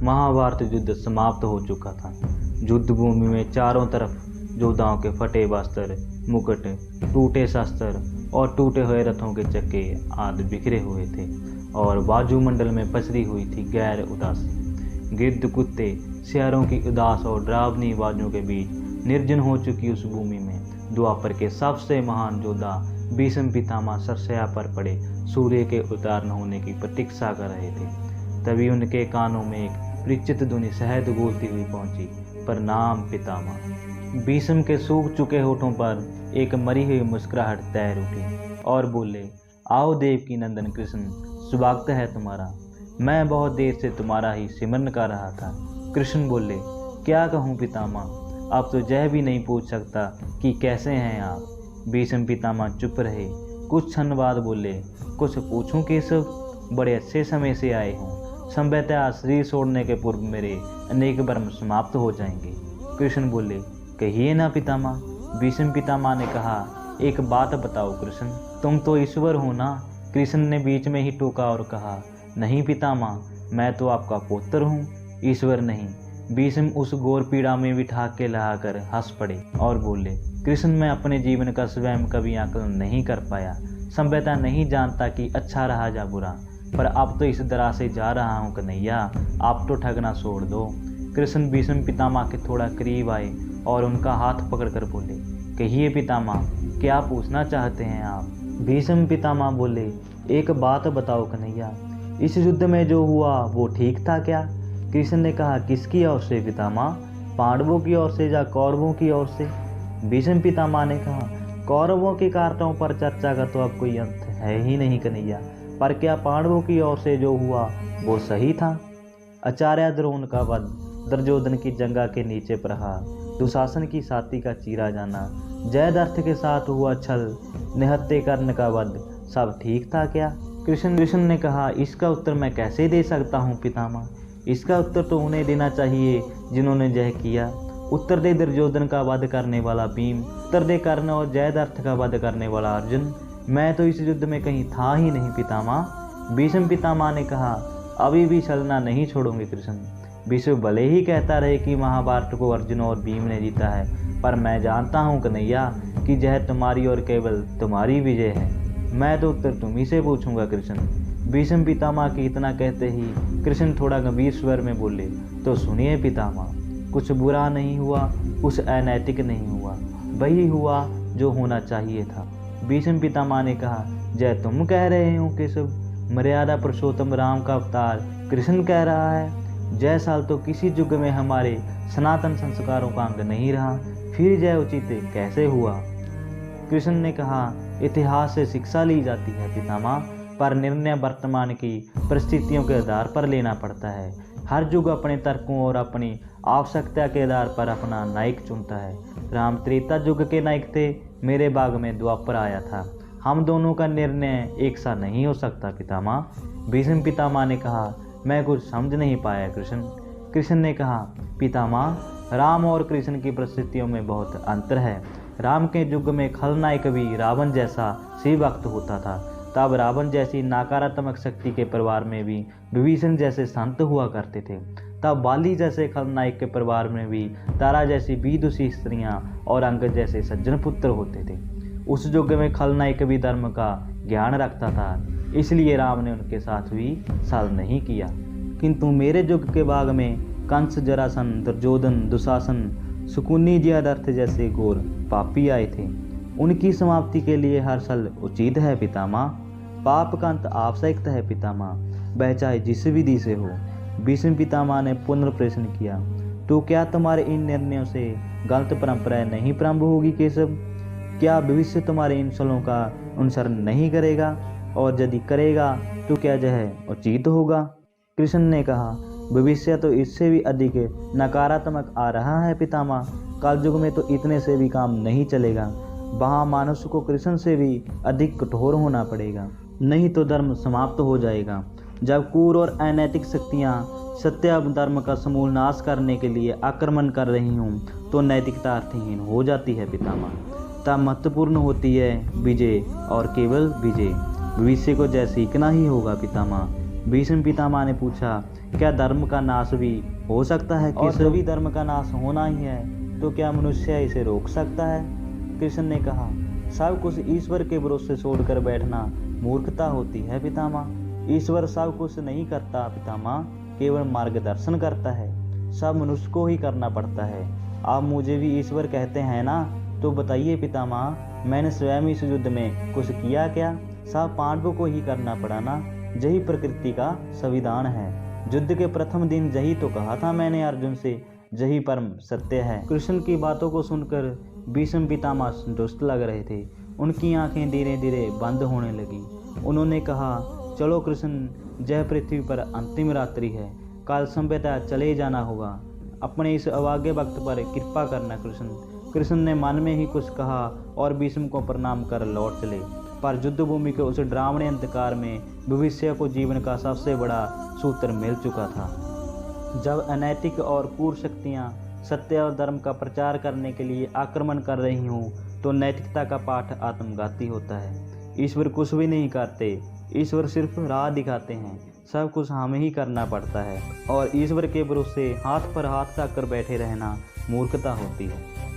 महाभारत युद्ध समाप्त हो चुका था। युद्ध भूमि में चारों तरफ योद्धाओं के फटे वस्त्र, मुकुट, टूटे शस्त्र और टूटे हुए रथों के चक्के आदि बिखरे हुए थे और वायुमंडल में पसरी हुई थी गैर उदासी। गिद्ध, कुत्ते, शेरों की उदास और डरावनी आवाजों के बीच निर्जन हो चुकी उस भूमि में द्वापर के सबसे महान योद्धा भीष्म पितामह सरसया पर पड़े सूर्य के उतार होने की प्रतीक्षा कर रहे थे। तभी उनके कानों में एक परिचित ध्वनि शहद घोलती हुई पहुंची, प्रणाम पितामह। भीष्म के सूख चुके होठों पर एक मरी हुई मुस्कुराहट तैर उठी और बोले, आओ देवकी नंदन कृष्ण, स्वागत है तुम्हारा। मैं बहुत देर से तुम्हारा ही सिमरन कर रहा था। कृष्ण बोले, क्या कहूँ पितामह, अब तो यह भी नहीं पूछ सकता कि कैसे हैं आप। भीष्म पितामह चुप रहे। कुछ क्षण बाद बोले, कुछ पूछूं केशव, बड़े अच्छे समय से आए हूँ। संभवतः शरीर छोड़ने के पूर्व मेरे अनेक कर्म समाप्त हो जाएंगे। कृष्ण बोले, कहिए ना पितामह। भीष्म पितामह ने कहा, एक बात बताओ कृष्ण, तुम तो ईश्वर हो ना। कृष्ण ने बीच में ही टोका और कहा, नहीं पितामह, मैं तो आपका पुत्र हूँ, ईश्वर नहीं। भीष्म उस घोर पीड़ा में भी ठाक के लहाकर हंस पड़े और बोले, कृष्ण, मैं अपने जीवन का स्वयं कभी आकलन नहीं कर पाया। संभवतः नहीं जानता कि अच्छा रहा या बुरा, पर अब तो इस तरह से जा रहा हूँ कन्हैया, आप तो ठगना छोड़ दो। कृष्ण भीष्म पितामह के थोड़ा करीब आए और उनका हाथ पकड़कर बोले, कहिए पितामह, क्या पूछना चाहते हैं आप। भीष्म पितामह बोले, एक बात बताओ कन्हैया, इस युद्ध में जो हुआ वो ठीक था क्या। कृष्ण ने कहा, किसकी ओर से पितामह, पांडवों की ओर से या कौरवों की ओर से। भीष्म पितामह ने कहा, कौरवों के कांटों पर चर्चा का तो अब कोई अंत है ही नहीं कन्हैया, पर क्या पांडवों की ओर से जो हुआ वो सही था। आचार्य द्रोण का वध, दुर्योधन की जंगा के नीचे प्रहार, दुशासन की छाती का चीरा जाना, जयद्रथ के साथ हुआ छल, निहत्थे कर्ण का वध, सब ठीक था क्या। कृष्ण ने कहा, इसका उत्तर मैं कैसे दे सकता हूँ पितामह, इसका उत्तर तो उन्हें देना चाहिए जिन्होंने यह किया। उत्तर दे दुर्योधन का वध करने वाला भीम, उत्तर दे कर्ण और जयद्रथ का वध करने वाला अर्जुन। मैं तो इस युद्ध में कहीं था ही नहीं पितामह। भीष्म पितामह ने कहा, अभी भी छलना नहीं छोड़ोगे कृष्ण। भीष्म भले ही कहता रहे कि महाभारत को अर्जुन और भीम ने जीता है, पर मैं जानता हूँ कन्हैया कि यह तुम्हारी और केवल तुम्हारी विजय है। मैं तो उत्तर तुम्ही से पूछूंगा कृष्ण। भीष्म पितामह के इतना कहते ही कृष्ण थोड़ा गंभीर स्वर में बोले, तो सुनिए पितामह, कुछ बुरा नहीं हुआ, कुछ अनैतिक नहीं हुआ, वही हुआ जो होना चाहिए था। भीष्म पितामह ने कहा, जय तुम कह रहे हो केशव, मर्यादा पुरुषोत्तम राम का अवतार कृष्ण कह रहा है। जय साल तो किसी युग में हमारे सनातन संस्कारों का अंग नहीं रहा, फिर जय उचित कैसे हुआ। कृष्ण ने कहा, इतिहास से शिक्षा ली जाती है पितामह, पर निर्णय वर्तमान की परिस्थितियों के आधार पर लेना पड़ता है। हर युग अपने तर्कों और अपनी आवश्यकता के आधार पर अपना नायक चुनता है। राम त्रेता युग के नायक थे, मेरे बाग में द्वापर आया था। हम दोनों का निर्णय एक सा नहीं हो सकता पितामह। भीष्म पितामह ने कहा, मैं कुछ समझ नहीं पाया कृष्ण। कृष्ण ने कहा, पितामह, राम और कृष्ण की परिस्थितियों में बहुत अंतर है। राम के युग में खलनायक भी रावण जैसा सी वक्त होता था, तब रावण जैसी नकारात्मक शक्ति के परिवार में भी विभीषण जैसे संत हुआ करते थे। तब बाली जैसे खलनायक के परिवार में भी तारा जैसी विदुषी स्त्रियां और अंग जैसे सज्जन पुत्र होते थे। उस युग में खलनायक भी धर्म का ज्ञान रखता था, इसलिए राम ने उनके साथ भी छल नहीं किया। किंतु मेरे युग के भाग में कंस, जरासंध, दुर्योधन, दुशासन, शकुनी, जयद्रथ जैसे घोर पापी आए थे। उनकी समाप्ति के लिए हर छल उचित है पितामह। पाप का अंत आवश्यक है पितामह, वह चाहे जिस विधि से हो। भीष्म पितामह ने पुनः प्रश्न किया, तो क्या तुम्हारे इन निर्णयों से गलत परंपराएं नहीं प्रारंभ होगी केशव। क्या भविष्य तुम्हारे इन छलों का अनुसरण नहीं करेगा, और यदि करेगा तो क्या यह उचित होगा। कृष्ण ने कहा, भविष्य तो इससे भी अधिक नकारात्मक आ रहा है पितामह। कलयुग में तो इतने से भी काम नहीं चलेगा, वहाँ मनुष्य को कृष्ण से भी अधिक कठोर होना पड़ेगा, नहीं तो धर्म समाप्त हो जाएगा। जब क्रूर और अनैतिक शक्तियाँ सत्य धर्म का समूल नाश करने के लिए आक्रमण कर रही हूँ, तो नैतिकता अर्थहीन हो जाती है पितामह। तब महत्वपूर्ण होती है विजय और केवल विजय। भविष्य को जय सीखना ही होगा पितामह। भीष्म पितामह ने पूछा, क्या धर्म का नाश भी हो सकता है? और सभी धर्म का नाश होना ही है तो क्या मनुष्य इसे रोक सकता है? कृष्ण ने कहा, सब कुछ ईश्वर के भरोसे छोड़कर बैठना मूर्खता होती है पितामह। ईश्वर सब कुछ नहीं करता पितामह, केवल मार्गदर्शन करता है। सब मनुष्य को ही करना पड़ता है। आप मुझे भी ईश्वर कहते हैं ना, तो बताइए पितामह, मैंने स्वयं इस युद्ध में कुछ किया क्या? सब पांडवों को ही करना पड़ा ना। यही प्रकृति का संविधान है। युद्ध के प्रथम दिन यही तो कहा था मैंने अर्जुन से, यही परम सत्य है। कृष्ण की बातों को सुनकर भीष्म पितामह संतुष्ट लग रहे थे। उनकी आंखें धीरे धीरे बंद होने लगी। उन्होंने कहा, चलो कृष्ण, यह पृथ्वी पर अंतिम रात्रि है, कल संभवतः चले जाना होगा। अपने इस अभागे वक्त पर कृपा करना कृष्ण। कृष्ण ने मन में ही कुछ कहा और भीष्म को प्रणाम कर लौट चले। पर युद्ध भूमि के उस डरावने अंधकार में भविष्य को जीवन का सबसे बड़ा सूत्र मिल चुका था। जब अनैतिक और क्रूर शक्तियाँ सत्य और धर्म का प्रचार करने के लिए आक्रमण कर रही हों, तो नैतिकता का पाठ आत्मघाती होता है। ईश्वर कुछ भी नहीं करते, ईश्वर सिर्फ राह दिखाते हैं। सब कुछ हमें ही करना पड़ता है और ईश्वर के भरोसे हाथ पर हाथ रखकर बैठे रहना मूर्खता होती है।